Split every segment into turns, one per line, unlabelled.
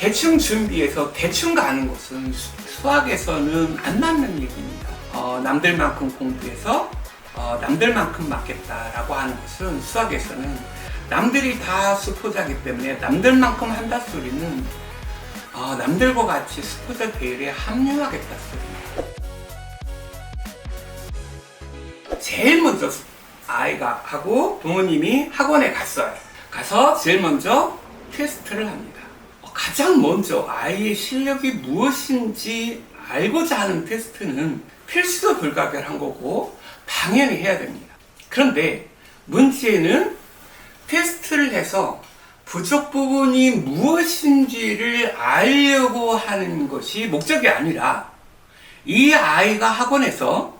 대충 준비해서 대충 가는 것은 수학에서는 안 맞는 얘기입니다. 남들만큼 공부해서 남들만큼 맞겠다라고 하는 것은 수학에서는 남들이 다 수포자이기 때문에 남들만큼 한다 소리는 남들과 같이 수포자 대회에 합류하겠다 소리입니다. 제일 먼저 아이가 하고 부모님이 학원에 갔어요. 가서 제일 먼저 테스트를 합니다. 가장 먼저 아이의 실력이 무엇인지 알고자 하는 테스트는 필수도 불가결한 거고 당연히 해야 됩니다. 그런데 문제는 테스트를 해서 부족 부분이 무엇인지를 알려고 하는 것이 목적이 아니라 이 아이가 학원에서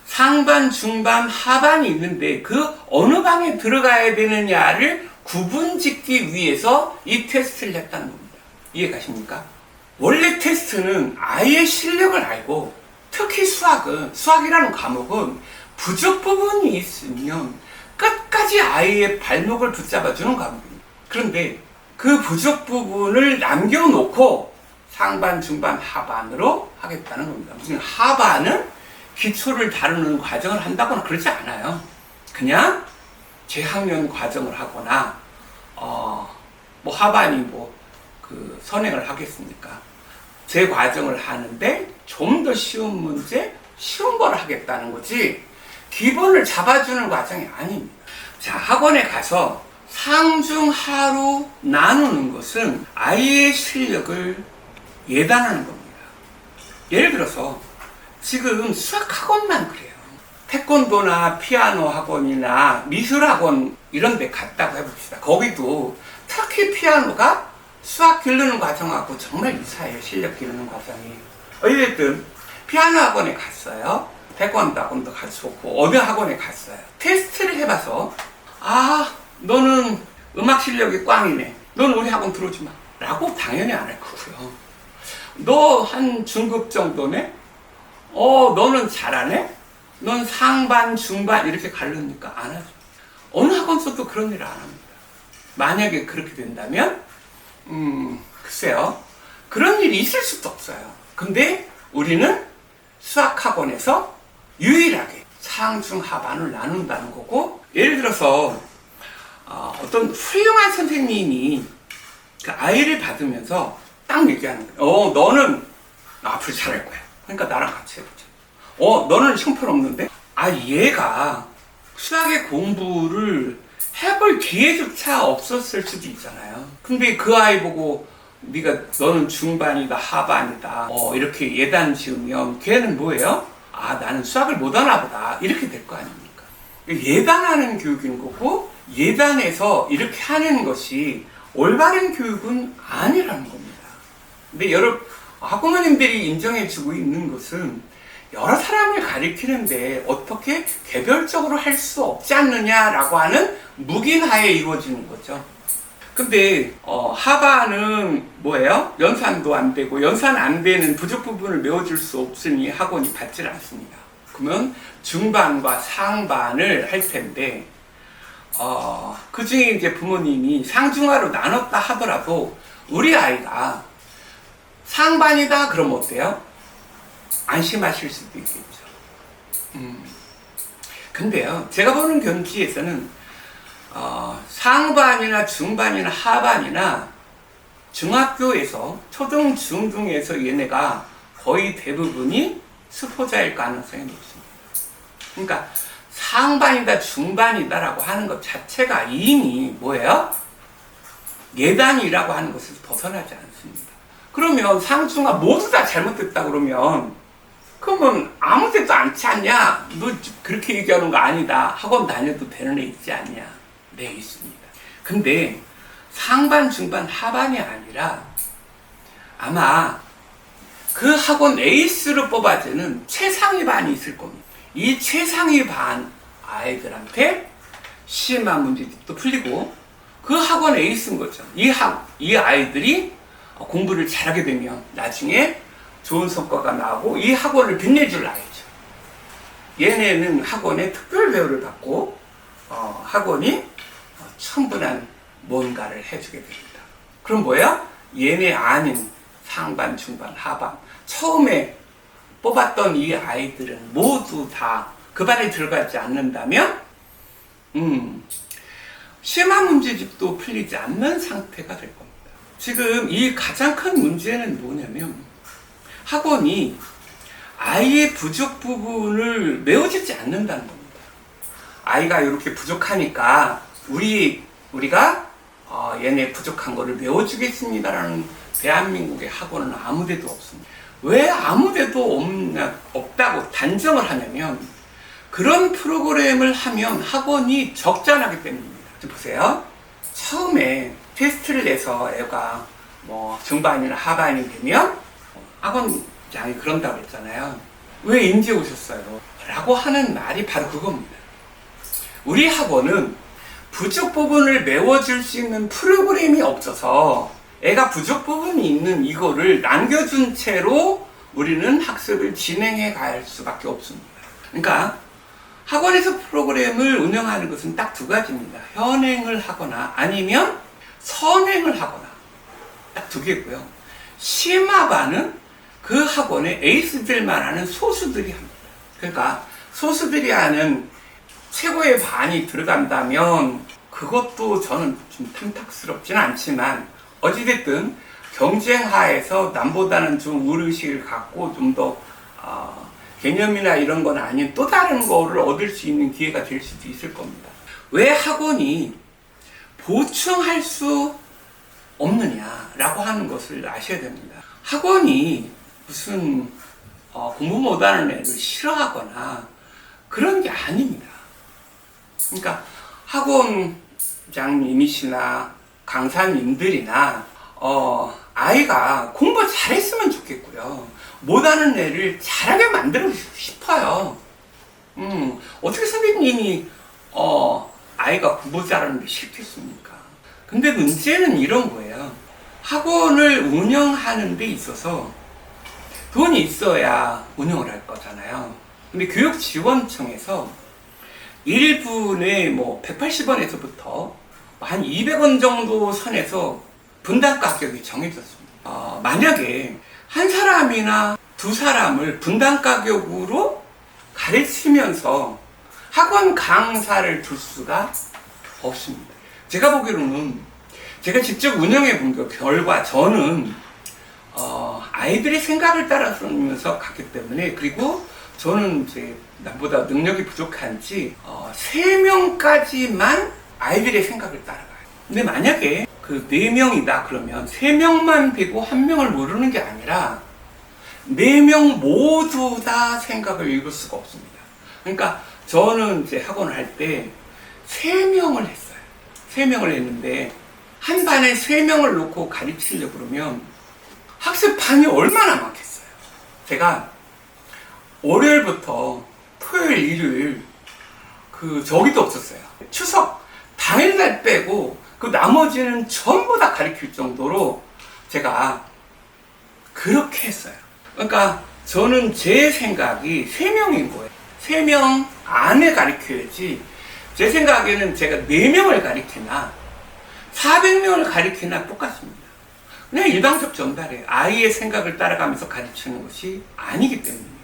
상반, 중반, 하반이 있는데 그 어느 방에 들어가야 되느냐를 구분짓기 위해서 이 테스트를 했다는 겁니다. 이해 가십니까? 원래 테스트는 아이의 실력을 알고 특히 수학이라는 과목은 부족 부분이 있으면 끝까지 아이의 발목을 붙잡아주는 과목입니다. 그런데 그 부족 부분을 남겨놓고 상반, 중반, 하반으로 하겠다는 겁니다. 무슨 하반은 기초를 다루는 과정을 한다거나 그러지 않아요. 그냥 재학년 과정을 하거나 하반이 선행을 하겠습니까? 제 과정을 하는데 좀 더 쉬운 문제, 쉬운 걸 하겠다는 거지 기본을 잡아주는 과정이 아닙니다. 자, 학원에 가서 상중하로 나누는 것은 아이의 실력을 예단하는 겁니다. 예를 들어서 지금 수학학원만 그래요. 태권도나 피아노 학원이나 미술학원 이런 데 갔다고 해봅시다. 거기도 특히 피아노가 수학 기르는 과정하고 정말 유사해요. 실력 기르는 과정이. 어쨌든 피아노 학원에 갔어요. 태권도 학원도 갔었고 어느 학원에 갔어요. 테스트를 해봐서 너는 음악 실력이 꽝이네. 너는 우리 학원 들어오지 마. 라고 당연히 안 할 거고요. 너 한 중급 정도네? 너는 잘하네? 넌 상반, 중반 이렇게 가르니까 안 하죠. 어느 학원에서도 그런 일을 안 합니다. 만약에 그렇게 된다면 글쎄요. 그런 일이 있을 수도 없어요. 근데 우리는 수학학원에서 유일하게 상중 하반을 나눈다는 거고, 예를 들어서 어떤 훌륭한 선생님이 그 아이를 받으면서 딱 얘기하는 거예요. 너는 앞으로 잘할 거야. 그러니까 나랑 같이 해보자. 너는 형편없는데? 얘가 수학의 공부를 해볼 기회조차 없었을 수도 있잖아요. 근데 그 아이 보고 너는 중반이다, 하반이다 이렇게 예단 지으면 걔는 뭐예요? 나는 수학을 못하나 보다 이렇게 될 거 아닙니까? 예단하는 교육인 거고 예단해서 이렇게 하는 것이 올바른 교육은 아니라는 겁니다. 근데 학부모님들이 인정해주고 있는 것은 여러 사람을 가리키는데 어떻게 개별적으로 할 수 없지 않느냐라고 하는 묵인하에 이루어지는 거죠. 근데 하반은 뭐예요? 연산도 안 되고 연산 안 되는 부족 부분을 메워줄 수 없으니 학원이 받질 않습니다. 그러면 중반과 상반을 할 텐데 그 중에 이제 부모님이 상중하로 나눴다 하더라도 우리 아이가 상반이다 그러면 어때요? 안심하실 수도 있겠죠. 근데요, 제가 보는 견지에서는 상반이나 중반이나 하반이나 중학교에서 초등, 중등에서 얘네가 거의 대부분이 수포자일 가능성이 높습니다. 그러니까 상반이다, 중반이다라고 하는 것 자체가 이미 뭐예요? 예단이라고 하는 것을 벗어나지 않습니다. 그러면 상중하 모두 다 잘못됐다 그러면 아무 데도 않지 않냐? 너 그렇게 얘기하는 거 아니다. 학원 다녀도 되는 애 있지 않냐? 네, 있습니다. 근데 상반, 중반, 하반이 아니라 아마 그 학원 에이스로 뽑아지는 최상위 반이 있을 겁니다. 이 최상위 반 아이들한테 시험한 문제집도 풀리고 그 학원 에이스인 거죠. 이 아이들이 공부를 잘하게 되면 나중에 좋은 성과가 나오고 이 학원을 빛내줄 아이죠. 얘네는 학원에 특별 배우를 받고 학원이 충분한 뭔가를 해주게 됩니다. 그럼 뭐야? 얘네 아닌 상반, 중반, 하반 처음에 뽑았던 이 아이들은 모두 다 그 반에 들어가지 않는다면 심화 문제집도 풀리지 않는 상태가 될 겁니다. 지금 이 가장 큰 문제는 뭐냐면 학원이 아이의 부족 부분을 메워주지 않는다는 겁니다. 아이가 이렇게 부족하니까 우리가 얘네 부족한 거를 메워주겠습니다라는 대한민국의 학원은 아무데도 없습니다. 왜 아무데도 없다고 단정을 하냐면 그런 프로그램을 하면 학원이 적자나기 때문입니다. 보세요. 처음에 테스트를 내서 애가 뭐 중반이나 하반이 되면 학원장이 그런다고 했잖아요. 왜 인제 오셨어요? 라고 하는 말이 바로 그겁니다. 우리 학원은 부족 부분을 메워줄 수 있는 프로그램이 없어서 애가 부족 부분이 있는 이거를 남겨준 채로 우리는 학습을 진행해 갈 수밖에 없습니다. 그러니까 학원에서 프로그램을 운영하는 것은 딱 두 가지입니다. 현행을 하거나 아니면 선행을 하거나 딱 두 개고요. 심화반은 그 학원의 에이스들만 하는 소수들이 합니다. 그러니까 소수들이 하는 최고의 반이 들어간다면 그것도 저는 좀 탐탁스럽지는 않지만 어찌됐든 경쟁하에서 남보다는 좀 의식을 갖고 좀 더 개념이나 이런 건 아닌 또 다른 거를 얻을 수 있는 기회가 될 수도 있을 겁니다. 왜 학원이 보충할 수 없느냐라고 하는 것을 아셔야 됩니다. 학원이 무슨 공부 못하는 애를 싫어하거나 그런 게 아닙니다. 그러니까 학원장님이시나 강사님들이나 아이가 공부 잘했으면 좋겠고요. 못하는 애를 잘하게 만들고 싶어요. 어떻게 선생님이 아이가 공부 잘하는데 싫겠습니까? 근데 문제는 이런 거예요. 학원을 운영하는 데 있어서 돈이 있어야 운영을 할 거잖아요. 근데 교육지원청에서 1분에 뭐 180원에서부터 한 200원 정도 선에서 분당 가격이 정해졌습니다. 만약에 한 사람이나 두 사람을 분당 가격으로 가르치면서 학원 강사를 둘 수가 없습니다. 제가 보기로는 제가 직접 운영해 본 결과 저는 아이들의 생각을 따라서 갔기 때문에 그리고 저는 이제 나보다 능력이 부족한지 3명까지만 아이들의 생각을 따라가요. 근데 만약에 그 4명이다 그러면 3명만 배고 1명을 모르는 게 아니라 4명 모두 다 생각을 읽을 수가 없습니다. 그러니까 저는 이제 학원을 할 때 3명을 했어요. 3명을 했는데 한 반에 3명을 놓고 가르치려고 그러면 학습반이 얼마나 많겠어요. 제가 월요일부터 토요일, 일요일 저기도 없었어요. 추석 당일날 빼고 그 나머지는 전부 다 가르칠 정도로 제가 그렇게 했어요. 그러니까 저는 제 생각이 3명인 거예요. 3명 안에 가르쳐야지 제 생각에는 제가 4명을 가르치나 400명을 가르치나 똑같습니다. 그냥 일방적 전달이에요. 아이의 생각을 따라가면서 가르치는 것이 아니기 때문입니다.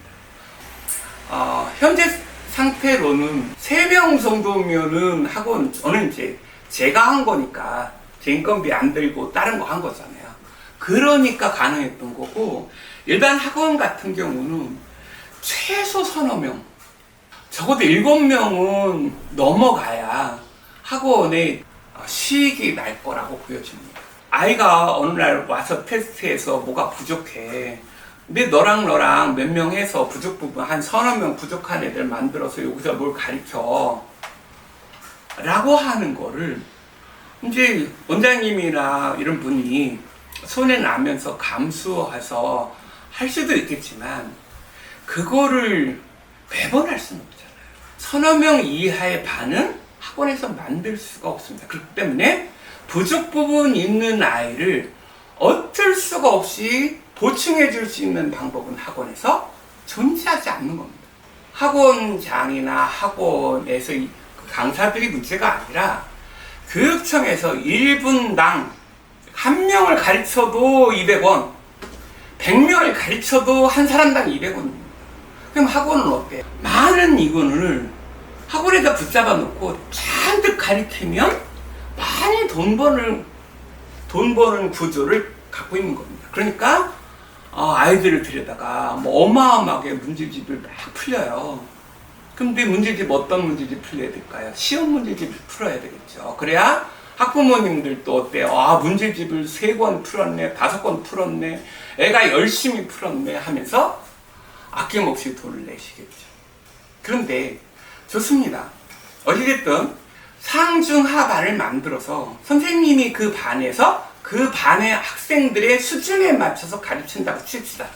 현재 상태로는 3명 정도면은 학원, 저는 이제 제가 한 거니까 제 인건비 안 들고 다른 거 한 거잖아요. 그러니까 가능했던 거고, 일반 학원 같은 경우는 최소 서너 명, 적어도 7명은 넘어가야 학원에 수익이 날 거라고 보여집니다. 아이가 어느 날 와서 테스트해서 뭐가 부족해. 근데 너랑 몇 명 해서 부족 부분 한 서너 명 부족한 애들 만들어서 여기서 뭘 가르쳐 라고 하는 거를 이제 원장님이나 이런 분이 손에 나면서 감수해서 할 수도 있겠지만 그거를 매번 할 수는 없잖아요. 서너 명 이하의 반은 학원에서 만들 수가 없습니다. 그렇기 때문에 부족 부분 있는 아이를 어쩔 수가 없이 보충해 줄 수 있는 방법은 학원에서 존재하지 않는 겁니다. 학원장이나 학원에서 강사들이 문제가 아니라 교육청에서 1분당 한 명을 가르쳐도 200원, 100명을 가르쳐도 한 사람당 200원입니다. 그럼 학원은 어때? 많은 이론을 학원에다 붙잡아 놓고 잔뜩 가르치면 많이 돈 버는 구조를 갖고 있는 겁니다. 그러니까 아이들을 들여다가 뭐 어마어마하게 문제집을 막 풀려요. 근데 문제집 어떤 문제집 풀려야 될까요? 시험 문제집을 풀어야 되겠죠. 그래야 학부모님들도 어때요? 문제집을 3권 풀었네, 5권 풀었네, 애가 열심히 풀었네 하면서 아낌없이 돈을 내시겠죠. 그런데 좋습니다. 어찌됐든 상중하반을 만들어서 선생님이 그 반에서 그 반의 학생들의 수준에 맞춰서 가르친다고 칩시다.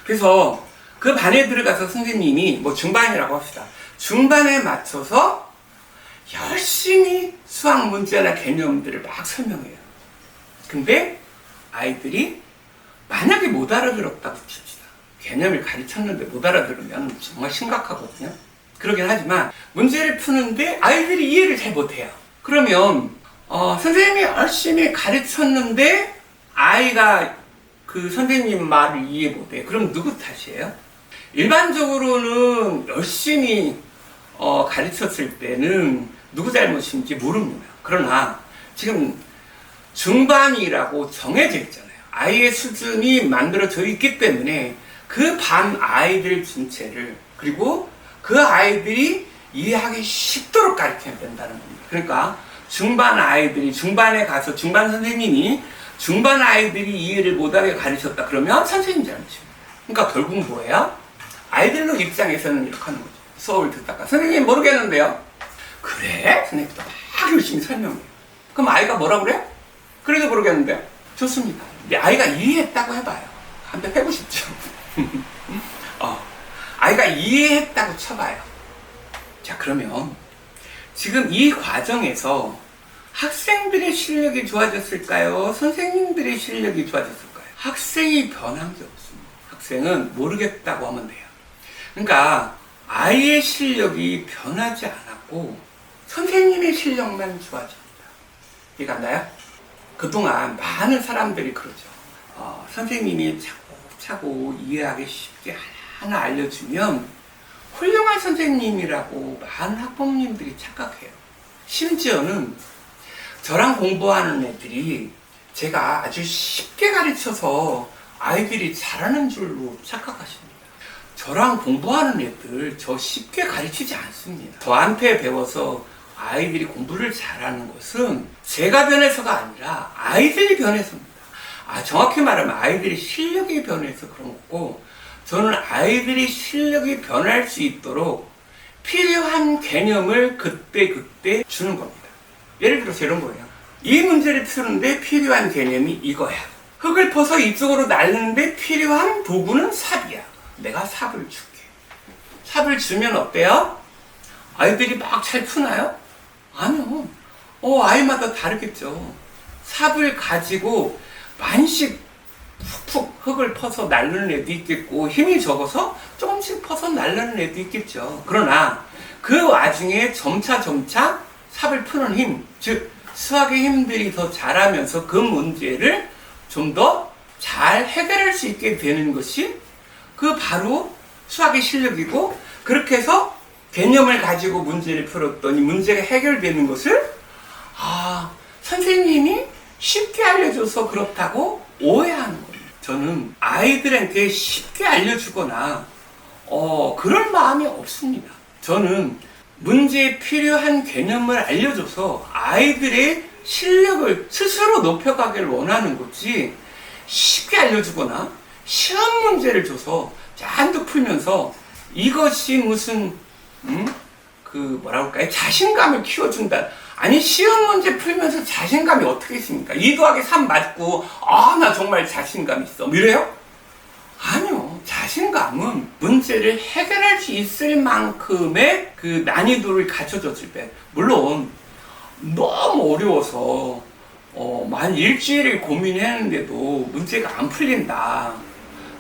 그래서 그 반에 들어가서 선생님이 뭐 중반이라고 합시다. 중반에 맞춰서 열심히 수학 문제나 개념들을 막 설명해요. 근데 아이들이 만약에 못 알아들었다고 칩시다. 개념을 가르쳤는데 못 알아들으면 정말 심각하거든요. 그러긴 하지만 문제를 푸는데 아이들이 이해를 잘 못해요. 그러면 선생님이 열심히 가르쳤는데 아이가 그 선생님 말을 이해 못해요. 그럼 누구 탓이에요? 일반적으로는 열심히 가르쳤을 때는 누구 잘못인지 모릅니다. 그러나 지금 중반이라고 정해져 있잖아요. 아이의 수준이 만들어져 있기 때문에 그 반 아이들 전체를, 그리고 그 아이들이 이해하기 쉽도록 가르쳐야 된다는 겁니다. 그러니까 중반 아이들이 중반에 가서 중반 선생님이 중반 아이들이 이해를 못하게 가르쳤다 그러면 선생님 잘못입니다. 그러니까 결국 뭐예요? 아이들 입장에서는 이렇게 하는 거죠. 수업을 듣다가 선생님 모르겠는데요. 그래? 선생님도 막 열심히 설명해요. 그럼 아이가 뭐라 그래? 그래도 모르겠는데. 좋습니다. 근데 아이가 이해했다고 해봐요. 한번 해보고 싶죠. 아이가 이해했다고 쳐봐요. 자, 그러면 지금 이 과정에서 학생들의 실력이 좋아졌을까요? 선생님들의 실력이 좋아졌을까요? 학생이 변한 게 없습니다. 학생은 모르겠다고 하면 돼요. 그러니까 아이의 실력이 변하지 않았고 선생님의 실력만 좋아집니다. 이해가나요? 그동안 많은 사람들이 그러죠. 선생님이 차곡차곡 이해하기 쉽게 하나 알려주면 훌륭한 선생님이라고 많은 학부모님들이 착각해요. 심지어는 저랑 공부하는 애들이 제가 아주 쉽게 가르쳐서 아이들이 잘하는 줄로 착각하십니다. 저랑 공부하는 애들 저 쉽게 가르치지 않습니다. 저한테 배워서 아이들이 공부를 잘하는 것은 제가 변해서가 아니라 아이들이 변해서입니다. 정확히 말하면 아이들이 실력이 변해서 그런 거고, 저는 아이들이 실력이 변할 수 있도록 필요한 개념을 그때 주는 겁니다. 예를 들어서 이런 거예요. 이 문제를 푸는데 필요한 개념이 이거야. 흙을 퍼서 이쪽으로 날리는데 필요한 도구는 삽이야. 내가 삽을 줄게. 삽을 주면 어때요? 아이들이 막 잘 푸나요? 아니요. 아이마다 다르겠죠. 삽을 가지고 만씩 푹푹 흙을 퍼서 날르는 애도 있겠고, 힘이 적어서 조금씩 퍼서 날르는 애도 있겠죠. 그러나 그 와중에 점차 삽을 푸는 힘, 즉 수학의 힘들이 더 자라면서 그 문제를 좀 더 잘 해결할 수 있게 되는 것이 그 바로 수학의 실력이고, 그렇게 해서 개념을 가지고 문제를 풀었더니 문제가 해결되는 것을 선생님이 쉽게 알려줘서 그렇다고 오해하는 거예요. 저는 아이들한테 쉽게 알려주거나 그럴 마음이 없습니다. 저는 문제에 필요한 개념을 알려줘서 아이들의 실력을 스스로 높여가기를 원하는 거지, 쉽게 알려주거나 시험 문제를 줘서 잔뜩 풀면서 이것이 무슨 뭐라고 할까요? 자신감을 키워준다. 아니, 시험 문제 풀면서 자신감이 어떻게 있습니까? 2 더하기 3 맞고 나 정말 자신감 있어, 뭐 이래요? 아니요. 자신감은 문제를 해결할 수 있을 만큼의 그 난이도를 갖춰줬을 때, 물론 너무 어려워서 만 일주일을 고민했는데도 문제가 안 풀린다,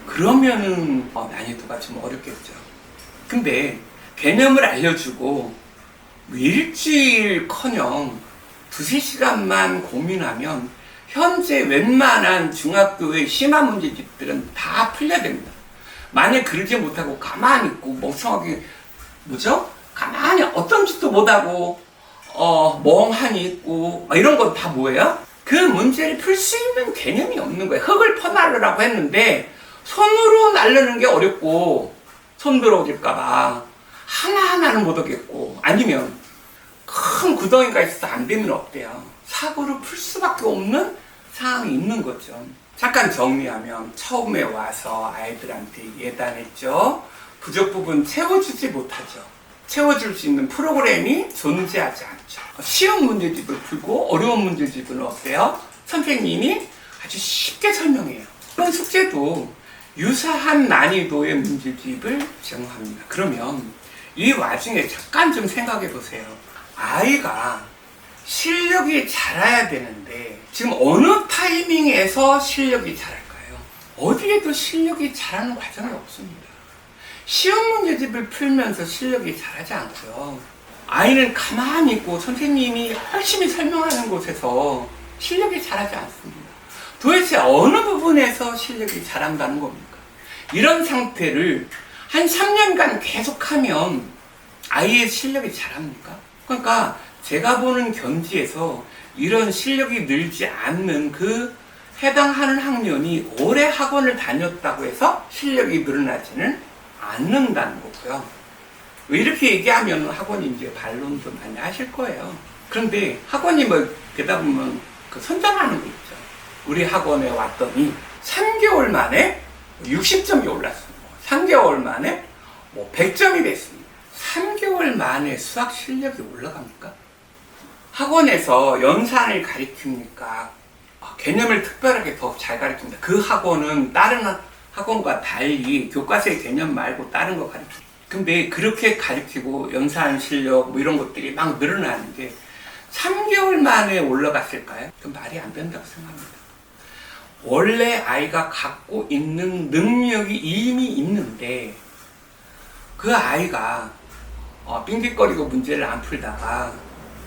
그러면은 난이도가 좀 어렵겠죠. 근데 개념을 알려주고 일주일커녕 2-3시간만 고민하면 현재 웬만한 중학교의 심화 문제집들은 다 풀려야 됩니다. 만약 그러지 못하고 가만히 있고 멍청하게 가만히 어떤 짓도 못하고 멍하니 있고 이런 건 다 뭐예요? 그 문제를 풀 수 있는 개념이 없는 거예요. 흙을 퍼나르라고 했는데 손으로 나르는 게 어렵고 손 더러워질까봐 하나하나는 못 하겠고, 아니면 큰 구덩이가 있어서 안 되면 어때요? 사고를 풀 수밖에 없는 상황이 있는 거죠. 잠깐 정리하면 처음에 와서 아이들한테 예단했죠. 부족 부분 채워주지 못하죠. 채워줄 수 있는 프로그램이 존재하지 않죠. 쉬운 문제집을 풀고 어려운 문제집은 어때요? 선생님이 아주 쉽게 설명해요. 이런 숙제도 유사한 난이도의 문제집을 제공합니다. 그러면 이 와중에 잠깐 좀 생각해 보세요. 아이가 실력이 자라야 되는데 지금 어느 타이밍에서 실력이 자랄까요? 어디에도 실력이 자라는 과정이 없습니다. 쉬운 문제집을 풀면서 실력이 자라지 않고요. 아이는 가만히 있고 선생님이 열심히 설명하는 곳에서 실력이 자라지 않습니다. 도대체 어느 부분에서 실력이 자란다는 겁니까? 이런 상태를 한 3년간 계속하면 아이의 실력이 자랍니까? 그러니까 제가 보는 견지에서 이런 실력이 늘지 않는 그 해당하는 학년이 오래 학원을 다녔다고 해서 실력이 늘어나지는 않는다는 거고요. 이렇게 얘기하면 학원이 이제 반론도 많이 하실 거예요. 그런데 학원이 되다 보면 그 선전하는 거 있죠. 우리 학원에 왔더니 3개월 만에 60점이 올랐습니다. 3개월 만에 100점이 됐습니다. 3개월 만에 수학 실력이 올라갑니까? 학원에서 연산을 가르칩니까? 개념을 특별하게 더 잘 가르칩니다. 그 학원은 다른 학원과 달리 교과서의 개념 말고 다른 거 가르칩니다. 근데 그렇게 가르치고 연산 실력 이런 것들이 막 늘어나는데 3개월 만에 올라갔을까요? 그 말이 안 된다고 생각합니다. 원래 아이가 갖고 있는 능력이 이미 있는데 그 아이가 빙빙거리고 문제를 안 풀다가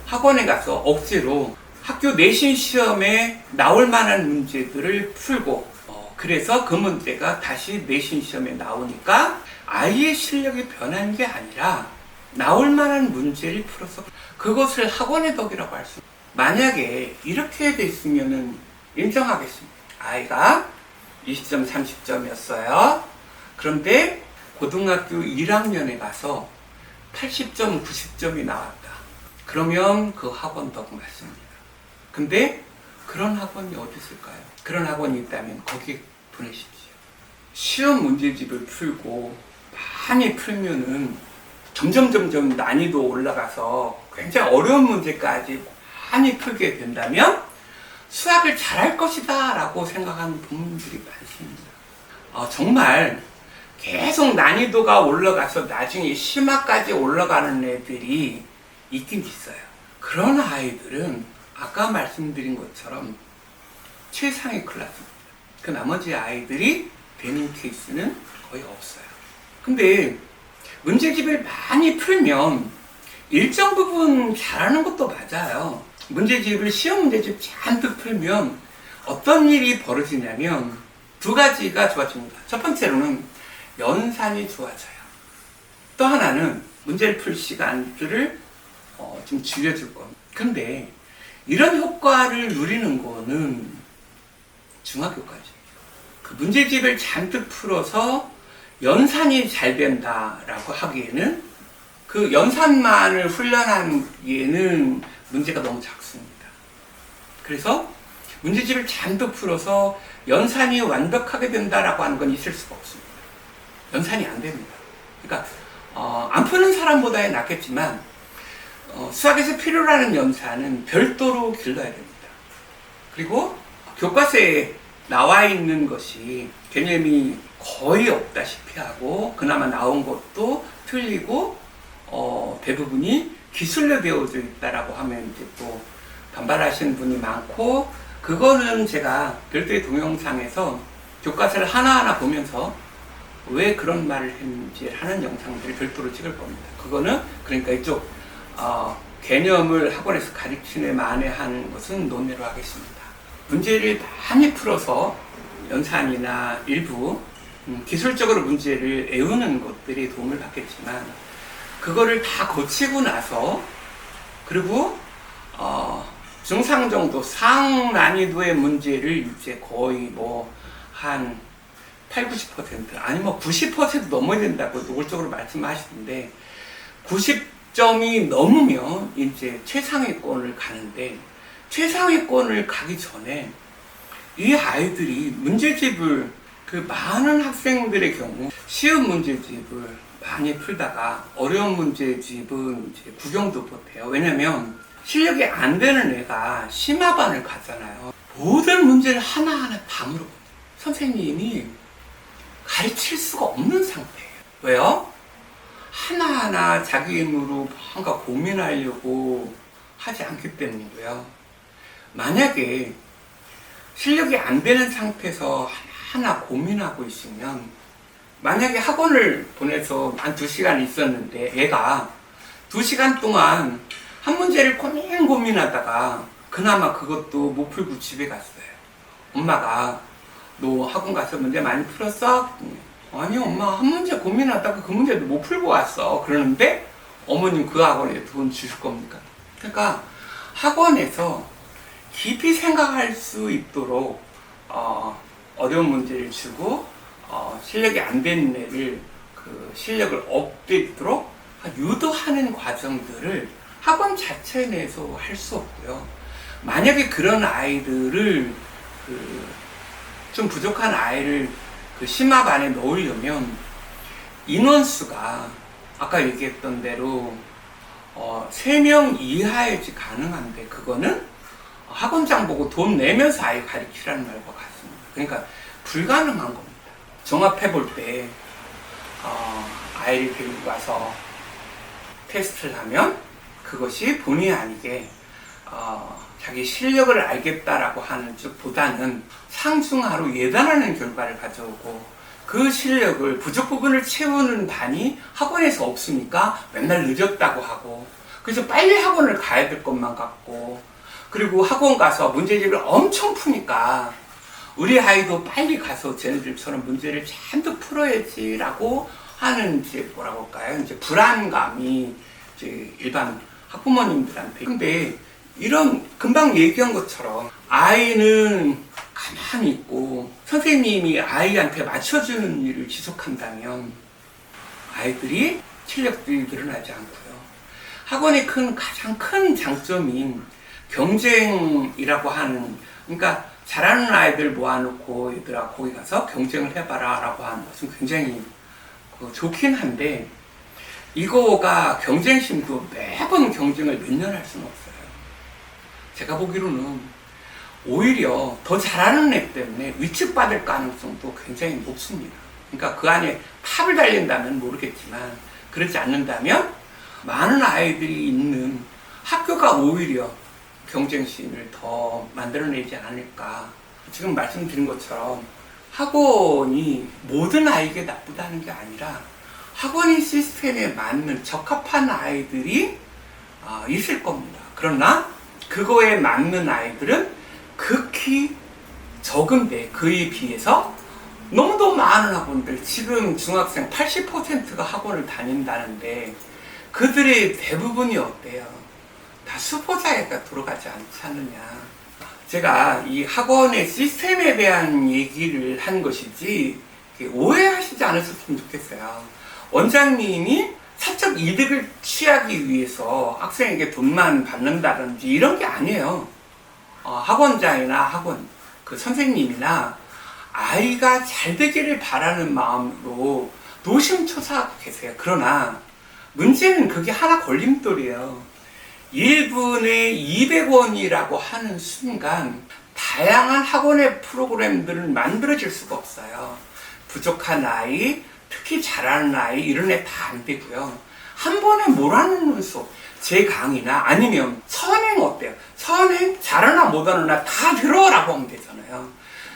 학원에 가서 억지로 학교 내신 시험에 나올 만한 문제들을 풀고 그래서 그 문제가 다시 내신 시험에 나오니까 아이의 실력이 변한 게 아니라 나올 만한 문제를 풀어서 그것을 학원의 덕이라고 할 수 있습니다. 만약에 이렇게 됐으면 인정하겠습니다. 아이가 20점, 30점이었어요. 그런데 고등학교 1학년에 가서 80점, 90점이 나왔다. 그러면 그 학원 덕 맞습니다. 근데 그런 학원이 어디 있을까요? 그런 학원이 있다면 거기 보내십시오. 시험 문제집을 풀고 많이 풀면은 점점 난이도 올라가서 굉장히 어려운 문제까지 많이 풀게 된다면 수학을 잘할 것이다 라고 생각하는 부모님들이 많습니다. 정말 계속 난이도가 올라가서 나중에 심화까지 올라가는 애들이 있긴 있어요. 그런 아이들은 아까 말씀드린 것처럼 최상의 클래스입니다. 그 나머지 아이들이 되는 케이스는 거의 없어요. 근데 문제집을 많이 풀면 일정 부분 잘하는 것도 맞아요. 문제집을 시험 문제집 잔뜩 풀면 어떤 일이 벌어지냐면 두 가지가 좋아집니다. 첫 번째로는 연산이 좋아져요. 또 하나는 문제를 풀 시간들을 좀 줄여줄 겁니다. 근데 이런 효과를 누리는 거는 중학교까지. 그 문제집을 잔뜩 풀어서 연산이 잘 된다라고 하기에는 그 연산만을 훈련하기에는 문제가 너무 작습니다. 그래서 문제집을 잔뜩 풀어서 연산이 완벽하게 된다라고 하는 건 있을 수가 없습니다. 연산이 안 됩니다. 그러니까 안 푸는 사람보다는 낫겠지만 수학에서 필요로 하는 연산은 별도로 길러야 됩니다. 그리고 교과서에 나와 있는 것이 개념이 거의 없다시피 하고 그나마 나온 것도 틀리고 대부분이 기술로 되어져 있다라고 하면 이제 또 반발하시는 분이 많고, 그거는 제가 별도의 동영상에서 교과서를 하나하나 보면서 왜 그런 말을 했는지 하는 영상들을 별도로 찍을 겁니다. 그거는 그러니까 이쪽 개념을 학원에서 가르치는 만에 하는 것은 논외로 하겠습니다. 문제를 많이 풀어서 연산이나 일부 기술적으로 문제를 외우는 것들이 도움을 받겠지만, 그거를 다 거치고 나서, 그리고 중상 정도 상난이도의 문제를 이제 거의 한 8, 90% 아니 90% 넘어야 된다고 노골적으로 말씀하시는데, 90점이 넘으면 이제 최상위권을 가는데, 최상위권을 가기 전에 이 아이들이 문제집을 많은 학생들의 경우 쉬운 문제집을 많이 풀다가 어려운 문제집은 이제 구경도 못해요. 왜냐면 실력이 안 되는 애가 심화반을 가잖아요. 모든 문제를 하나하나 다 물어봐요. 선생님이 가르칠 수가 없는 상태예요. 왜요? 하나하나 자기 힘으로 뭔가 고민하려고 하지 않기 때문이고요. 만약에 실력이 안 되는 상태에서 하나 고민하고 있으면, 만약에 학원을 보내서 한 2시간 있었는데 애가 2시간 동안 한 문제를 고민하다가 그나마 그것도 못 풀고 집에 갔어요. 엄마가 너 학원 가서 문제 많이 풀었어? 아니 엄마 한 문제 고민하다가 그 문제도 못 풀고 왔어. 그러는데 어머님 그 학원에 돈 주실 겁니까? 그러니까 학원에서 깊이 생각할 수 있도록 어려운 문제를 주고 실력이 안 되는 애를 실력을 업되도록 유도하는 과정들을 학원 자체 내에서 할 수 없고요. 만약에 그런 아이들을 좀 부족한 아이를 심화반에 넣으려면 인원수가 아까 얘기했던 대로 3명 이하여야지 가능한데, 그거는 학원장 보고 돈 내면서 아이 가르치라는 말과 같습니다. 그러니까 불가능한 겁니다. 종합해 볼 때 아이를 데리고 가서 테스트를 하면 그것이 본의 아니게 자기 실력을 알겠다라고 하는 쪽보다는 상중하로 예단하는 결과를 가져오고, 그 실력을 부족 부분을 채우는 반이 학원에서 없으니까 맨날 늦었다고 하고, 그래서 빨리 학원을 가야 될 것만 같고, 그리고 학원 가서 문제집을 엄청 푸니까 우리 아이도 빨리 가서 쟤네들처럼 문제를 잔뜩 풀어야지라고 하는 이제 뭐라고 할까요? 이제 불안감이 이제 일반 학부모님들한테. 근데 이런 금방 얘기한 것처럼 아이는 가만히 있고 선생님이 아이한테 맞춰주는 일을 지속한다면 아이들이 실력들이 늘어나지 않고요. 학원의 가장 큰 장점인 경쟁이라고 하는, 그러니까 잘하는 아이들 모아놓고 얘들아 거기 가서 경쟁을 해봐라 라고 하는 것은 굉장히 좋긴 한데, 이거가 경쟁심도 매번 경쟁을 몇 년 할 수는 없어요. 제가 보기로는 오히려 더 잘하는 애 때문에 위축받을 가능성도 굉장히 높습니다. 그러니까 그 안에 탑을 달린다면 모르겠지만, 그렇지 않는다면 많은 아이들이 있는 학교가 오히려 경쟁심을 더 만들어내지 않을까. 지금 말씀드린 것처럼 학원이 모든 아이에게 나쁘다는 게 아니라 학원의 시스템에 맞는 적합한 아이들이 있을 겁니다. 그러나 그거에 맞는 아이들은 극히 적은데, 그에 비해서 너무도 많은 학원들, 지금 중학생 80%가 학원을 다닌다는데 그들의 대부분이 어때요? 다 수포자에가 들어가지 않지 않느냐. 제가 이 학원의 시스템에 대한 얘기를 한 것이지 오해하시지 않으셨으면 좋겠어요. 원장님이 사적 이득을 취하기 위해서 학생에게 돈만 받는다든지 이런 게 아니에요. 학원장이나 학원 선생님이나 아이가 잘 되기를 바라는 마음으로 노심초사하고 계세요. 그러나 문제는 그게 하나 걸림돌이에요. 1분에 200원이라고 하는 순간 다양한 학원의 프로그램들은 만들어질 수가 없어요. 부족한 아이, 특히 잘하는 아이, 이런 애 다 안 되고요. 한 번에 몰아넣는 수, 제 강의나 아니면 선행 어때요? 선행 잘하나 못하나 다 들어라고 하면 되잖아요.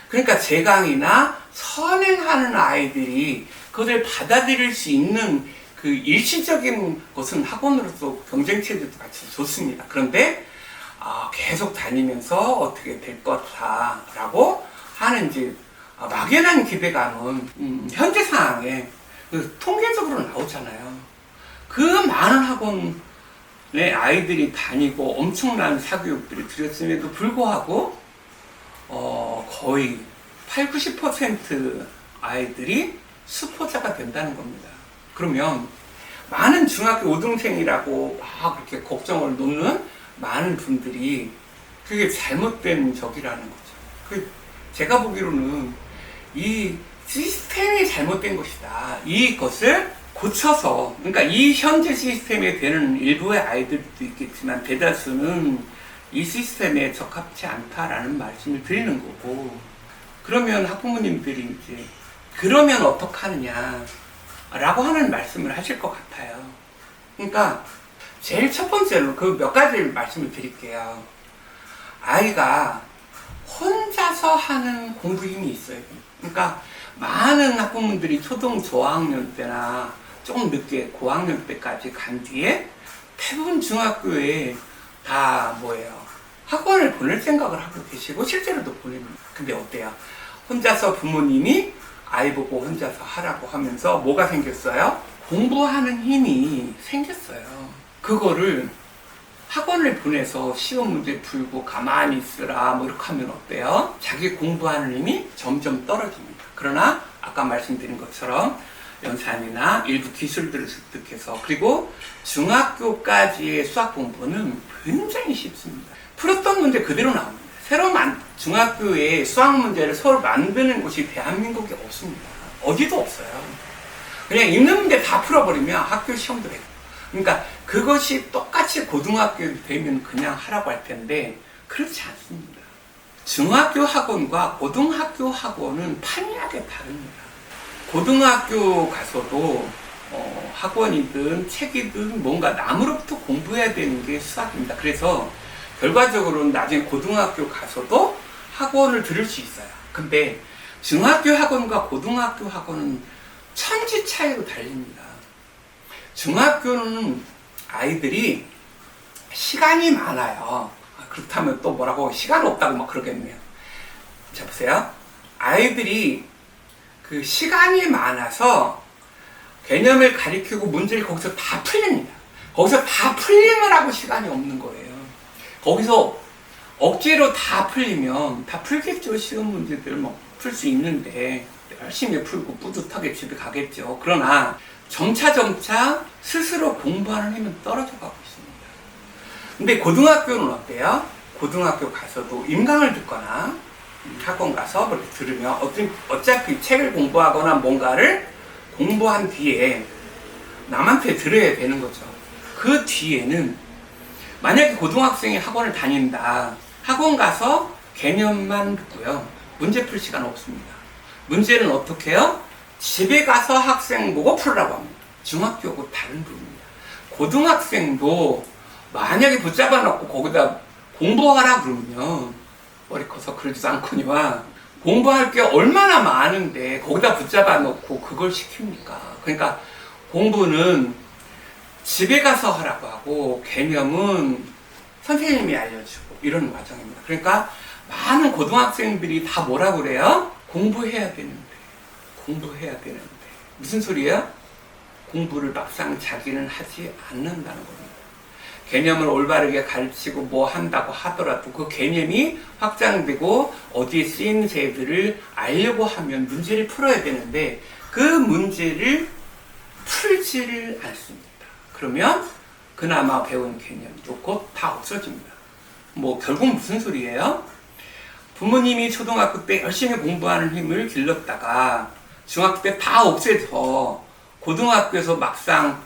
그러니까 제 강의나 선행하는 아이들이 그것을 받아들일 수 있는 일시적인 것은 학원으로서 경쟁체제도 같이 좋습니다. 그런데 계속 다니면서 어떻게 될 거다라고 하는 이제 막연한 기대감은 현재 상황에 통계적으로 나오잖아요. 그 많은 학원에 아이들이 다니고 엄청난 사교육들이 들였음에도 불구하고 거의 80~90% 아이들이 수포자가 된다는 겁니다. 그러면 많은 중학교 5등생이라고 막 그렇게 걱정을 놓는 많은 분들이 그게 잘못된 적이라는 거죠. 제가 보기로는 이 시스템이 잘못된 것이다. 이것을 고쳐서, 그러니까 이 현재 시스템에 되는 일부의 아이들도 있겠지만 대다수는 이 시스템에 적합치 않다라는 말씀을 드리는 거고, 그러면 학부모님들이 이제 그러면 어떡하느냐 라고 하는 말씀을 하실 것 같아요. 그러니까 제일 첫 번째로 그 몇 가지 말씀을 드릴게요. 아이가 혼자서 하는 공부 힘이 있어야 돼요. 그러니까 많은 학부모들이 초등 저학년 때나 조금 늦게 고학년 때까지 간 뒤에 대부분 중학교에 다 학원을 보낼 생각을 하고 계시고 실제로도 보냅니다. 근데 어때요? 혼자서 부모님이 아이 보고 혼자서 하라고 하면서 뭐가 생겼어요? 공부하는 힘이 생겼어요. 그거를 학원을 보내서 시험 문제 풀고 가만히 있으라 이렇게 하면 어때요? 자기 공부하는 힘이 점점 떨어집니다. 그러나 아까 말씀드린 것처럼 연산이나 일부 기술들을 습득해서, 그리고 중학교까지의 수학 공부는 굉장히 쉽습니다. 풀었던 문제 그대로 나옵니다. 새로 중학교에 수학 문제를 서로 만드는 곳이 대한민국에 없습니다. 어디도 없어요. 그냥 있는 문제 다 풀어버리면 학교 시험도 되고. 그러니까 그것이 똑같이 고등학교 되면 그냥 하라고 할 텐데 그렇지 않습니다. 중학교 학원과 고등학교 학원은 판이하게 다릅니다. 고등학교 가서도 학원이든 책이든 뭔가 남으로부터 공부해야 되는 게 수학입니다. 그래서 결과적으로는 나중에 고등학교 가서도 학원을 들을 수 있어요. 근데 중학교 학원과 고등학교 학원은 천지 차이로 달립니다. 중학교는 아이들이 시간이 많아요. 그렇다면 또 뭐라고 시간 없다고 막 그러겠네요. 자, 보세요. 아이들이 그 시간이 많아서 개념을 가리키고 문제를 거기서 다 풀립니다. 거기서 다 풀리느라고 시간이 없는 거예요. 거기서 억지로 다 풀리면 다 풀겠죠. 시험 문제들 풀 수 있는데 열심히 풀고 뿌듯하게 집에 가겠죠. 그러나 점차 스스로 공부하는 힘은 떨어져 가고 있습니다. 근데 고등학교는 어때요? 고등학교 가서도 임강을 듣거나 학원 가서 그렇게 들으면 어차피 책을 공부하거나 뭔가를 공부한 뒤에 남한테 들어야 되는 거죠. 그 뒤에는 만약에 고등학생이 학원을 다닌다. 학원 가서 개념만 듣고요. 문제 풀 시간 없습니다. 문제는 어떻게 해요? 집에 가서 학생 보고 풀으라고 합니다. 중학교하고 다른 부분입니다. 고등학생도 만약에 붙잡아 놓고 거기다 공부하라 그러면 머리 커서 그러지도 않거니와 공부할 게 얼마나 많은데 거기다 붙잡아 놓고 그걸 시킵니까? 그러니까 공부는 집에 가서 하라고 하고 개념은 선생님이 알려주고 이런 과정입니다. 그러니까 많은 고등학생들이 다 뭐라고 그래요? 공부해야 되는데 무슨 소리예요? 공부를 막상 자기는 하지 않는다는 겁니다. 개념을 올바르게 가르치고 뭐 한다고 하더라도 그 개념이 확장되고 어디에 쓰임새들을 알려고 하면 문제를 풀어야 되는데 그 문제를 풀지를 않습니다. 그러면 그나마 배운 개념도 곧 다 없어집니다. 결국 무슨 소리예요? 부모님이 초등학교 때 열심히 공부하는 힘을 길렀다가 중학교 때 다 없애서 고등학교에서 막상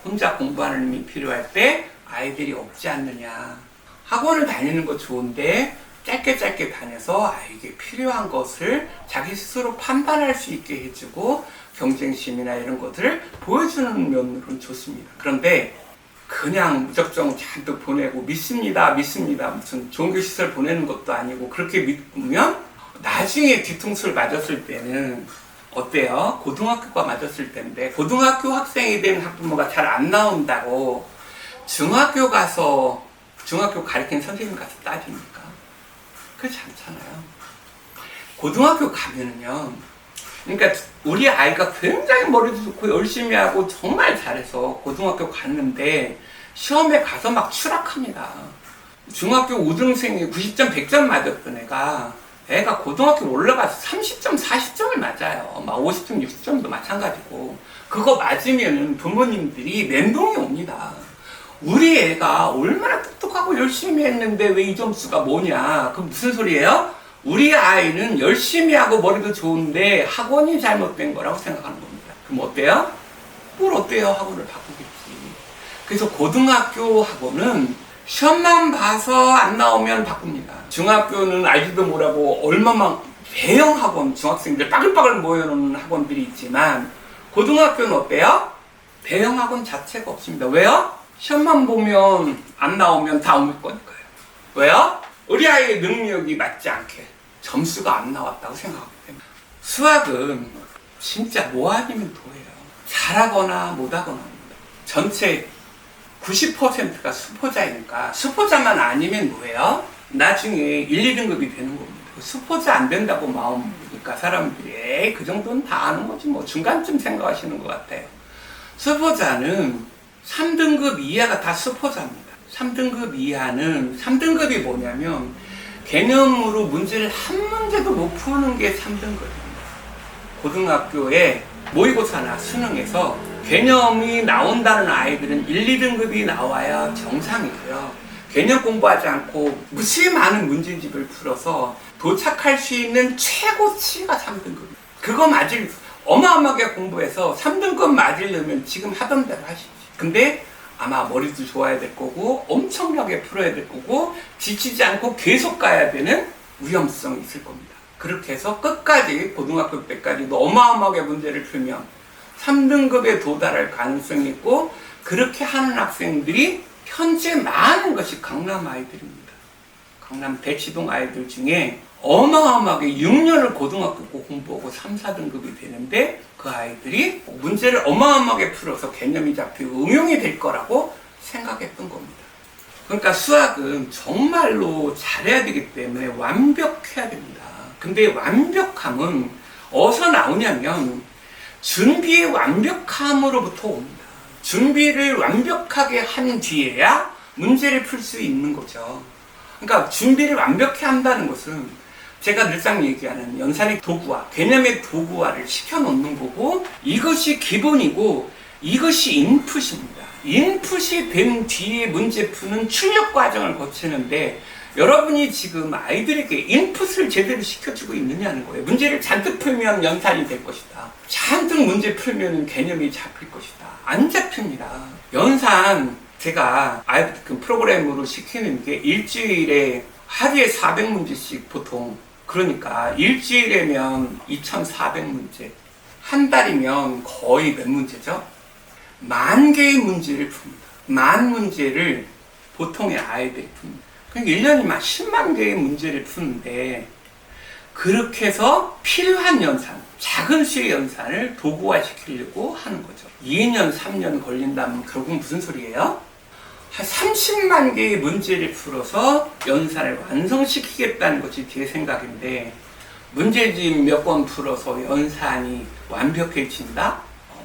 혼자 공부하는 힘이 필요할 때 아이들이 없지 않느냐. 학원을 다니는 거 좋은데 짧게 다녀서 아이에게 필요한 것을 자기 스스로 판단할 수 있게 해주고 경쟁심이나 이런 것들을 보여주는 면으로는 좋습니다. 그런데 그냥 무작정 잔뜩 보내고 믿습니다 무슨 종교시설 보내는 것도 아니고 그렇게 믿으면 나중에 뒤통수를 맞았을 때는 어때요? 고등학교가 맞았을 텐데 고등학교 학생이 된 학부모가 잘 안 나온다고 중학교 가서 중학교 가르치는 선생님 가서 따집니까? 그렇지 않잖아요. 고등학교 가면은요, 그러니까 우리 아이가 굉장히 머리도 좋고 열심히 하고 정말 잘해서 고등학교 갔는데 시험에 가서 막 추락합니다. 중학교 5등생이 90점, 100점 맞았던 애가 고등학교 올라가서 30점, 40점을 맞아요. 막 50점, 60점도 마찬가지고. 그거 맞으면 부모님들이 멘붕이 옵니다. 우리 애가 얼마나 똑똑하고 열심히 했는데 왜 이 점수가 뭐냐? 그럼 무슨 소리예요? 우리 아이는 열심히 하고 머리도 좋은데 학원이 잘못된 거라고 생각하는 겁니다. 그럼 어때요? 뭘 어때요? 학원을 바꾸겠지. 그래서 고등학교 학원은 시험만 봐서 안 나오면 바꿉니다. 중학교는 알지도 못하고 얼마만 대형 학원, 중학생들 빠글빠글 모여놓는 학원들이 있지만 고등학교는 어때요? 대형 학원 자체가 없습니다. 왜요? 시험만 보면 안 나오면 다 옮길 거니까요. 왜요? 우리 아이의 능력이 맞지 않게 점수가 안 나왔다고 생각하기 때문에. 수학은 진짜 뭐 아니면 도예요. 잘하거나 못하거나 합니다. 전체 90%가 수포자이니까 수포자만 아니면 뭐예요? 나중에 1, 2등급이 되는 겁니다. 수포자 안 된다고 마음 먹으니까 사람들이 에이 그 정도는 다 아는 거지 뭐 중간쯤 생각하시는 것 같아요. 수포자는 3등급 이하가 다 수포자입니다. 3등급 이하는 3등급이 뭐냐면 개념으로 문제를 한 문제도 못 푸는 게 3등급입니다. 고등학교에 모의고사나 수능에서 개념이 나온다는 아이들은 1, 2등급이 나와야 정상이고요. 개념 공부하지 않고 무지 많은 문제집을 풀어서 도착할 수 있는 최고치가 3등급입니다. 그거 맞을 어마어마하게 공부해서 3등급 맞으려면 지금 하던 대로 하시죠. 근데 아마 머리도 좋아야 될 거고 엄청나게 풀어야 될 거고 지치지 않고 계속 가야 되는 위험성이 있을 겁니다. 그렇게 해서 끝까지 고등학교 때까지도 어마어마하게 문제를 풀면 3등급에 도달할 가능성이 있고 그렇게 하는 학생들이 현재 많은 것이 강남 아이들입니다. 강남 대치동 아이들 중에 어마어마하게 6년을 고등학교 공부하고 3, 4등급이 되는데 그 아이들이 문제를 어마어마하게 풀어서 개념이 잡히고 응용이 될 거라고 생각했던 겁니다. 그러니까 수학은 정말로 잘해야 되기 때문에 완벽해야 됩니다. 근데 완벽함은 어디서 나오냐면 준비의 완벽함으로부터 옵니다. 준비를 완벽하게 한 뒤에야 문제를 풀 수 있는 거죠. 그러니까 준비를 완벽히 한다는 것은 제가 늘상 얘기하는 연산의 도구화, 개념의 도구화를 시켜놓는 거고 이것이 기본이고 이것이 인풋입니다. 인풋이 된 뒤에 문제 푸는 출력 과정을 거치는데 여러분이 지금 아이들에게 인풋을 제대로 시켜주고 있느냐는 거예요. 문제를 잔뜩 풀면 연산이 될 것이다. 잔뜩 문제 풀면 개념이 잡힐 것이다. 안 잡힙니다. 연산 제가 아이들 프로그램으로 시키는 게 일주일에 하루에 400문제씩 보통 그러니까 일주일이면 2400문제 한 달이면 거의 몇 문제죠? 10,000개의 문제를 풉니다. 10,000문제를 보통의 아이들이 풉니다. 그러니까 1년이면 10만 개의 문제를 푸는데 그렇게 해서 필요한 연산, 작은 수의 연산을 도구화시키려고 하는 거죠. 2년, 3년 걸린다면 결국 무슨 소리예요? 한 30만 개의 문제를 풀어서 연산을 완성시키겠다는 것이 제 생각인데 문제집 몇 번 풀어서 연산이 완벽해진다?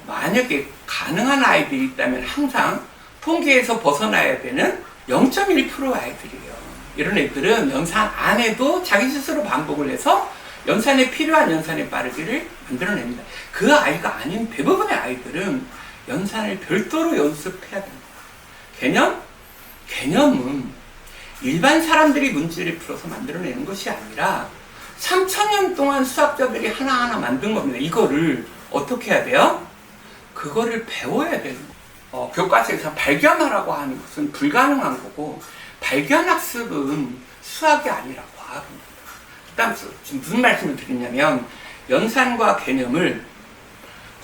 만약에 가능한 아이들이 있다면 항상 통계에서 벗어나야 되는 0.1% 아이들이에요. 이런 애들은 연산 안 해도 자기 스스로 반복을 해서 연산에 필요한 연산의 빠르기를 만들어냅니다. 그 아이가 아닌 대부분의 아이들은 연산을 별도로 연습해야 됩니다. 개념은 일반 사람들이 문제를 풀어서 만들어내는 것이 아니라 3,000년 동안 수학자들이 하나하나 만든 겁니다. 이거를 어떻게 해야 돼요? 그거를 배워야 되는 거예요. 교과서에서 발견하라고 하는 것은 불가능한 거고 발견학습은 수학이 아니라 과학입니다. 그다음 지금 무슨 말씀을 드리냐면 연산과 개념을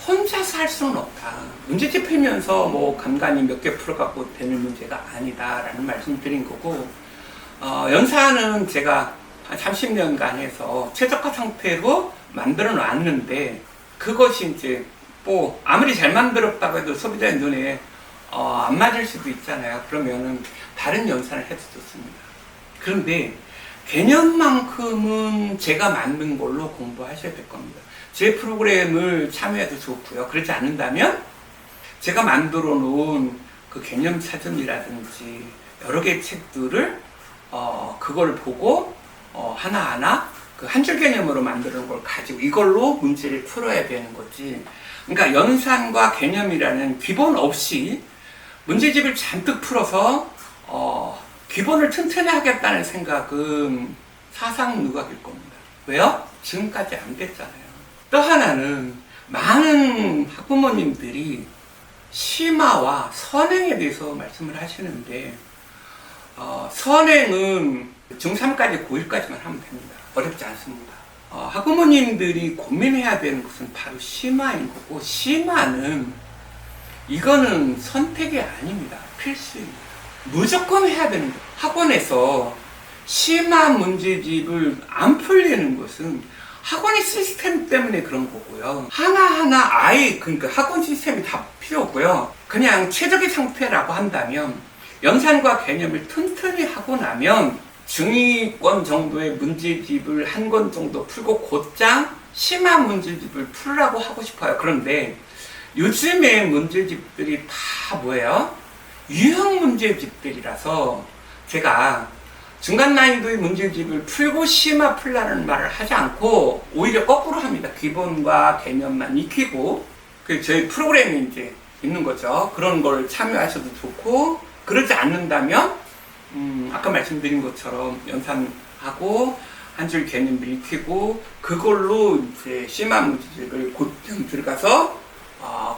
혼자서 할 수는 없다. 문제집 풀면서 뭐 간간히 몇 개 풀어갖고 되는 문제가 아니다라는 말씀을 드린 거고 연산은 제가 한 30년간 해서 최적화 상태로 만들어 놨는데 그것이 이제 뭐 아무리 잘 만들었다고 해도 소비자의 눈에 안 맞을 수도 있잖아요. 그러면은 다른 연산을 해도 좋습니다. 그런데 개념만큼은 제가 만든 걸로 공부하셔야 될 겁니다. 제 프로그램을 참여해도 좋고요. 그렇지 않는다면 제가 만들어 놓은 그 개념 사전이라든지 여러 개의 책들을 그걸 보고 하나하나 그 한 줄 개념으로 만드는 걸 가지고 이걸로 문제를 풀어야 되는 거지. 그러니까 연산과 개념이라는 기본 없이 문제집을 잔뜩 풀어서 기본을 튼튼히 하겠다는 생각은 사상 누각일 겁니다. 왜요? 지금까지 안 됐잖아요. 또 하나는 많은 학부모님들이 심화와 선행에 대해서 말씀을 하시는데 선행은 중3까지 고1까지만 하면 됩니다. 어렵지 않습니다. 학부모님들이 고민해야 되는 것은 바로 심화인 거고, 심화는 이거는 선택이 아닙니다. 필수입니다. 무조건 해야 되는 거예요. 학원에서 심화 문제집을 안 풀리는 것은 학원의 시스템 때문에 그런 거고요. 하나하나 그러니까 학원 시스템이 다 필요 없고요. 그냥 최적의 상태라고 한다면 연산과 개념을 튼튼히 하고 나면 중위권 정도의 문제집을 한 권 정도 풀고 곧장 심화 문제집을 풀라고 하고 싶어요. 그런데 요즘의 문제집들이 다 뭐예요? 유형 문제집들이라서 제가 중간 난이도의 문제집을 풀고 심화 풀라는 말을 하지 않고 오히려 거꾸로 합니다. 기본과 개념만 익히고 저희 프로그램이 이제 있는 거죠. 그런 걸 참여하셔도 좋고, 그러지 않는다면 아까 말씀드린 것처럼 연산하고 한 줄 개념도 익히고 그걸로 이제 심화 문제집을 곧장 들어가서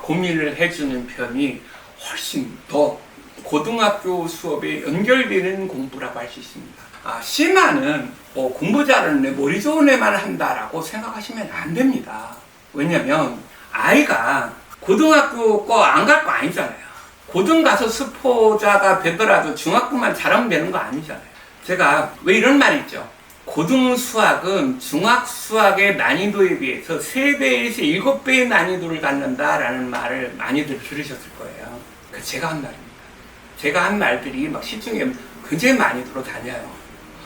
고민을 해주는 편이 훨씬 더 고등학교 수업에 연결되는 공부라고 할 수 있습니다. 심화는 공부 잘하는 애, 머리 좋은 애만 한다라고 생각하시면 안 됩니다. 왜냐면 아이가 고등학교 거 안 갈 거 아니잖아요. 고등 가서 수포자가 되더라도 중학교만 잘하면 되는 거 아니잖아요. 제가 왜 이런 말 있죠? 고등 수학은 중학 수학의 난이도에 비해서 3배에서 7배의 난이도를 갖는다라는 말을 많이들 들으셨을 거예요. 제가 한 말입니다. 제가 한 말들이 막 시중에 굉장히 많이 돌아다녀요.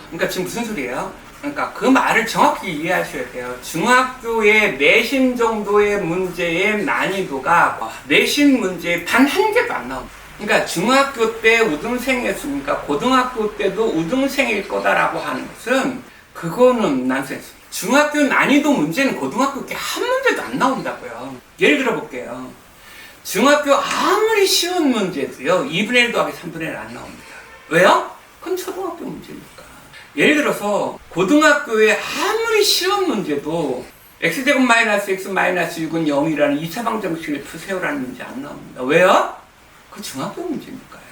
그러니까 지금 무슨 소리예요? 그러니까 그 말을 정확히 이해하셔야 돼요. 중학교의 내신 정도의 문제의 난이도가 내신 문제의 단 한 개도 안 나옵니다. 그러니까 중학교 때 우등생이었으니까 고등학교 때도 우등생일 거다라고 하는 것은 그거는 난센스. 중학교 난이도 문제는 고등학교 때 한 문제도 안 나온다고요. 예를 들어 볼게요. 중학교 아무리 쉬운 문제도요 2분의 1 더하기 3분의 1 안 나옵니다. 왜요? 그건 초등학교 문제니까. 예를 들어서 고등학교에 아무리 쉬운 문제도 x제곱 마이너스 x 마이너스 6은 0이라는 2차 방정식을 푸세요라는 문제 안 나옵니다. 왜요? 그 중학교 문제니까요.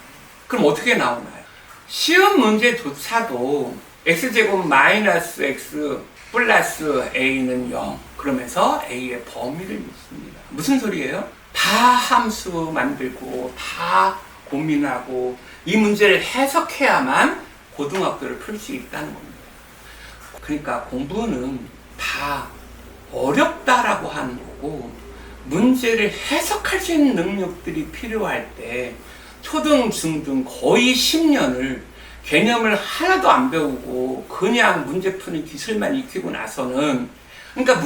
그럼 어떻게 나오나요? 쉬운 문제조차도 x제곱 마이너스 x 플러스 a는 0 그러면서 a의 범위를 묻습니다. 무슨 소리예요? 다 함수 만들고 다 고민하고 이 문제를 해석해야만 고등학교를 풀 수 있다는 겁니다. 그러니까 공부는 다 어렵다라고 하는 거고 문제를 해석할 수 있는 능력들이 필요할 때 초등, 중등 거의 10년을 개념을 하나도 안 배우고 그냥 문제 푸는 기술만 익히고 나서는 그러니까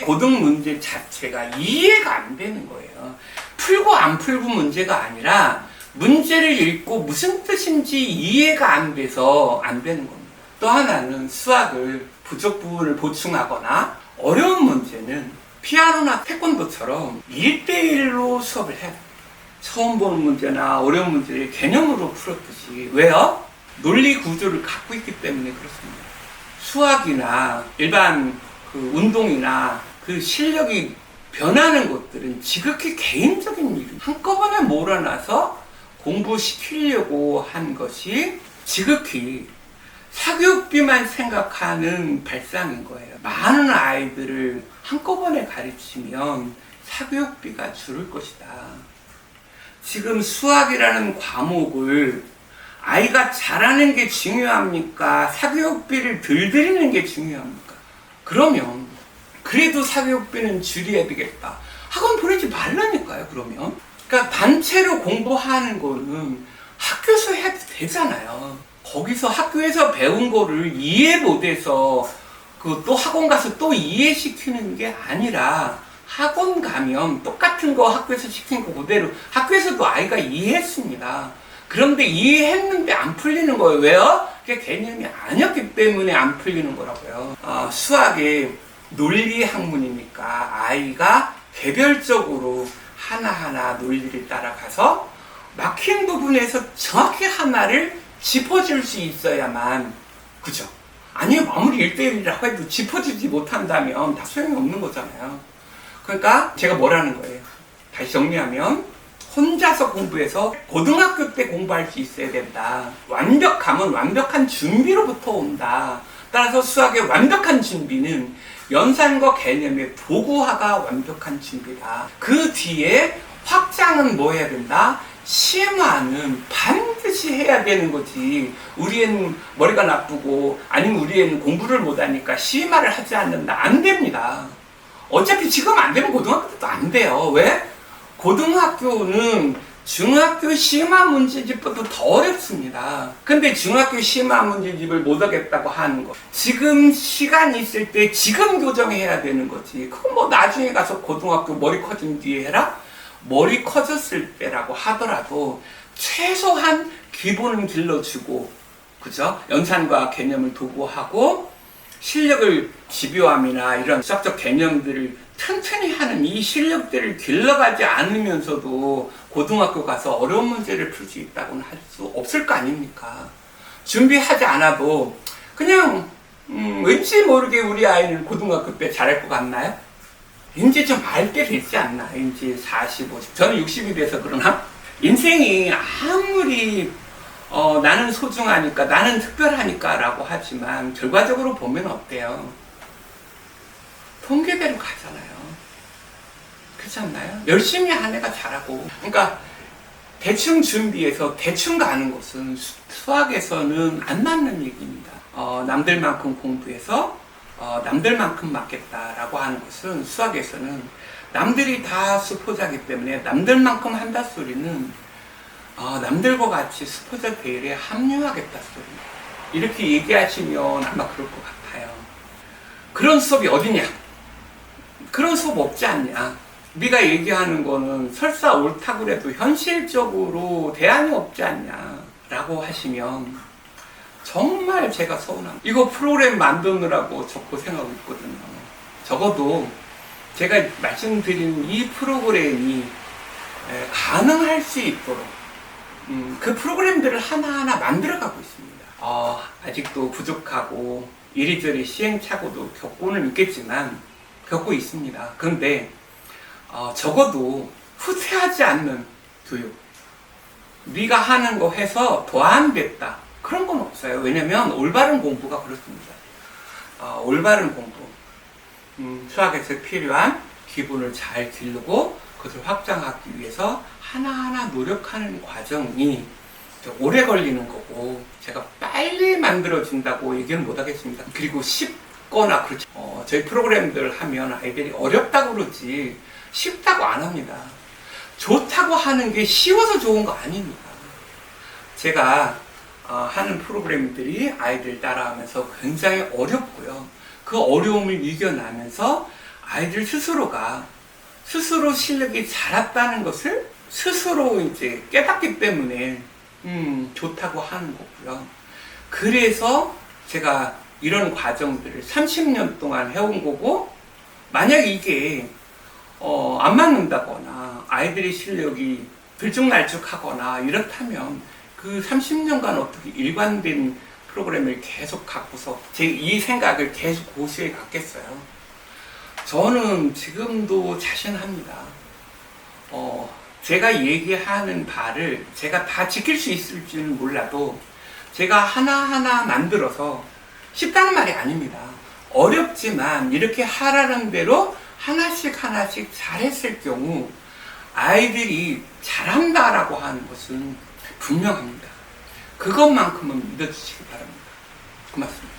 고등 문제 자체가 이해가 안 되는 거예요. 풀고 안 풀고 문제가 아니라 문제를 읽고 무슨 뜻인지 이해가 안 돼서 안 되는 겁니다. 또 하나는 수학을 부족 부분을 보충하거나 어려운 문제는 피아노나 태권도처럼 1대1로 수업을 해야 됩니다. 처음 보는 문제나 어려운 문제를 개념으로 풀었듯이. 왜요? 논리 구조를 갖고 있기 때문에 그렇습니다. 수학이나 일반 운동이나 실력이 변하는 것들은 지극히 개인적인 일입니다. 한꺼번에 몰아놔서 공부시키려고 한 것이 지극히 사교육비만 생각하는 발상인 거예요. 많은 아이들을 한꺼번에 가르치면 사교육비가 줄을 것이다. 지금 수학이라는 과목을 아이가 잘하는 게 중요합니까? 사교육비를 덜 들이는 게 중요합니까? 그러면 그래도 사교육비는 줄여야 되겠다. 학원 보내지 말라니까요. 그러면 그러니까 단체로 공부하는 거는 학교에서 해도 되잖아요. 거기서 학교에서 배운 거를 이해 못해서 그 또 학원 가서 또 이해시키는 게 아니라 학원 가면 똑같은 거 학교에서 시킨 거 그대로 학교에서도 아이가 이해했습니다. 그런데 이해했는데 안 풀리는 거예요. 왜요? 그게 개념이 아니었기 때문에 안 풀리는 거라고요. 수학의 논리 학문이니까 아이가 개별적으로 하나하나 논리를 따라가서 막힌 부분에서 정확히 하나를 짚어줄 수 있어야만, 그죠? 아니면 아무리 1대1이라고 해도 짚어주지 못한다면 다 소용이 없는 거잖아요. 그러니까 제가 뭐라는 거예요? 다시 정리하면 혼자서 공부해서 고등학교 때 공부할 수 있어야 된다. 완벽함은 완벽한 준비로부터 온다. 따라서 수학의 완벽한 준비는 연산과 개념의 도구화가 완벽한 준비다. 그 뒤에 확장은 뭐 해야 된다? 심화는 반드시 해야 되는 거지. 우리 애는 머리가 나쁘고 아니면 우리 애는 공부를 못하니까 심화를 하지 않는다. 안 됩니다. 어차피 지금 안 되면 고등학교 때도 안 돼요. 왜? 고등학교는 중학교 심화 문제집보다 더 어렵습니다. 근데 중학교 심화 문제집을 못 하겠다고 하는 거, 지금 시간이 있을 때 지금 교정해야 되는 거지. 그건 뭐 나중에 가서 고등학교 머리 커진 뒤에 해라? 머리 커졌을 때라고 하더라도 최소한 기본은 길러주고, 그죠? 연산과 개념을 도구하고 실력을 집요함이나 이런 수학적 개념들을 튼튼히 하는 이 실력들을 길러가지 않으면서도 고등학교 가서 어려운 문제를 풀 수 있다고는 할 수 없을 거 아닙니까? 준비하지 않아도 그냥 왠지 모르게 우리 아이는 고등학교 때 잘할 것 같나요? 이제 좀 알 때 됐지 않나? 이제 40, 50. 저는 60이 돼서 그러나? 인생이 아무리 나는 소중하니까, 나는 특별하니까 라고 하지만 결과적으로 보면 어때요? 통계대로 가잖아요. 그렇지 않나요? 열심히 한 애가 잘하고. 그러니까 대충 준비해서 대충 가는 것은 수학에서는 안 맞는 얘기입니다. 남들만큼 공부해서 남들만큼 맞겠다라고 하는 것은 수학에서는 남들이 다 수포자이기 때문에 남들만큼 한다 소리는 남들과 같이 수포자 대회에 합류하겠다 소리입니다. 이렇게 얘기하시면 아마 그럴 것 같아요. 그런 수업이 어디냐? 그런 수업 없지 않냐? 네가 얘기하는 거는 설사 옳다고 그래도 현실적으로 대안이 없지 않냐? 라고 하시면 정말 제가 서운합니다. 이거 프로그램 만드느라고 저 고생하고 있거든요. 적어도 제가 말씀드린 이 프로그램이 가능할 수 있도록 그 프로그램들을 하나하나 만들어가고 있습니다. 아직도 부족하고 이리저리 시행착오도 겪고는 있겠지만 겪고 있습니다. 그런데 적어도 후퇴하지 않는 교육, 네가 하는 거 해서 더 안 됐다, 그런 건 없어요. 왜냐면 올바른 공부가 그렇습니다. 올바른 공부, 수학에서 필요한 기본을 잘 기르고 그것을 확장하기 위해서 하나하나 노력하는 과정이 오래 걸리는 거고, 제가 빨리 만들어진다고 얘기는 못 하겠습니다. 그리고 쉽거나 그렇지, 저희 프로그램들 하면 아이들이 어렵다고 그러지 쉽다고 안 합니다. 좋다고 하는 게 쉬워서 좋은 거 아닙니다. 제가 하는 프로그램들이 아이들 따라하면서 굉장히 어렵고요. 그 어려움을 이겨나면서 아이들 스스로가 스스로 실력이 자랐다는 것을 스스로 이제 깨닫기 때문에 좋다고 하는 거고요. 그래서 제가 이런 과정들을 30년 동안 해온 거고, 만약 이게 안 맞는다거나 아이들의 실력이 들쭉날쭉하거나 이렇다면 그 30년간 어떻게 일관된 프로그램을 계속 갖고서 제 이 생각을 계속 고수해 갔겠어요. 저는 지금도 자신합니다. 제가 얘기하는 바를 제가 다 지킬 수 있을지는 몰라도 제가 하나하나 만들어서, 쉽다는 말이 아닙니다. 어렵지만 이렇게 하라는 대로 하나씩 하나씩 잘했을 경우 아이들이 잘한다라고 하는 것은 분명합니다. 그것만큼은 믿어주시기 바랍니다. 고맙습니다.